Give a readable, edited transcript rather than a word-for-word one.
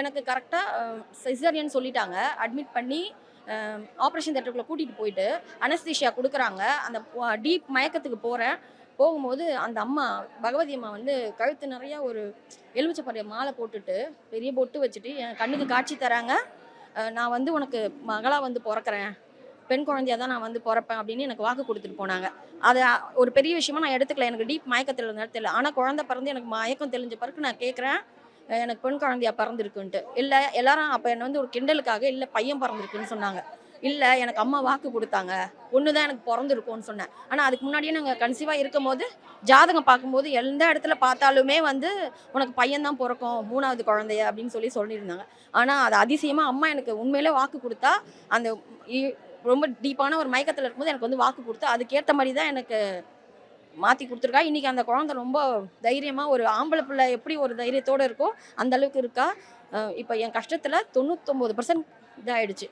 எனக்கு கரெக்டாக சிசேரியன் சொல்லிட்டாங்க. அட்மிட் பண்ணி ஆப்ரேஷன் தியேட்டருக்குள்ள கூட்டிகிட்டு போயிட்டு அனஸ்தீஷியா கொடுக்குறாங்க. அந்த டீப் மயக்கத்துக்கு போகிறேன். போகும்போது அந்த அம்மா பகவதி அம்மா வந்து கழுத்து நிறைய ஒரு எலுமிச்சப்படைய மாலை போட்டுட்டு பெரிய பொட்டு வச்சுட்டு என் கண்ணுக்கு காட்சி தராங்க. நான் வந்து உனக்கு மகளாக வந்து பிறக்கிறேன், பெண் குழந்தையா தான் நான் வந்து பிறப்பேன் அப்படின்னு எனக்கு வாக்கு கொடுத்துட்டு போனாங்க. அது ஒரு பெரிய விஷயமா நான் எடுத்துக்கல. எனக்கு டீப் மயக்கத்தில் நேரத்தில். ஆனால் குழந்தை பிறந்து எனக்கு மயக்கம் தெளிஞ்ச பிறகு நான் கேட்குறேன், எனக்கு பெண் குழந்தையா பிறந்திருக்குன்ட்டு. இல்லை எல்லாரும் அப்போ என்னை வந்து ஒரு கிண்டலுக்காக இல்லை பையன் பிறந்திருக்குன்னு சொன்னாங்க. இல்லை எனக்கு அம்மா வாக்கு கொடுத்தாங்க, ஒன்று தான் எனக்கு பிறந்திருக்கும்னு சொன்னேன். ஆனால் அதுக்கு முன்னாடியே நாங்கள் கன்சீவாக இருக்கும்போது ஜாதகம் பார்க்கும்போது எந்த இடத்துல பார்த்தாலுமே வந்து உனக்கு பையன் தான் பிறக்கும் 3வது குழந்தைய அப்படின்னு சொல்லியிருந்தாங்க. ஆனால் அது அதிசயமாக அம்மா எனக்கு உண்மையிலே வாக்கு கொடுத்தா, அந்த ரொம்ப டீப்பான ஒரு மயக்கத்தில் இருக்கும்போது எனக்கு வந்து வாக்கு கொடுத்தா அதுக்கேற்ற மாதிரி தான் எனக்கு மாற்றி கொடுத்துருக்கா. இன்றைக்கி அந்த குழந்தை ரொம்ப தைரியமாக ஒரு ஆம்பளை பிள்ளை எப்படி ஒரு தைரியத்தோடு இருக்கோ அந்த அளவுக்கு இருக்கா. இப்போ என் கஷ்டத்தில் 99% இதாகிடுச்சு.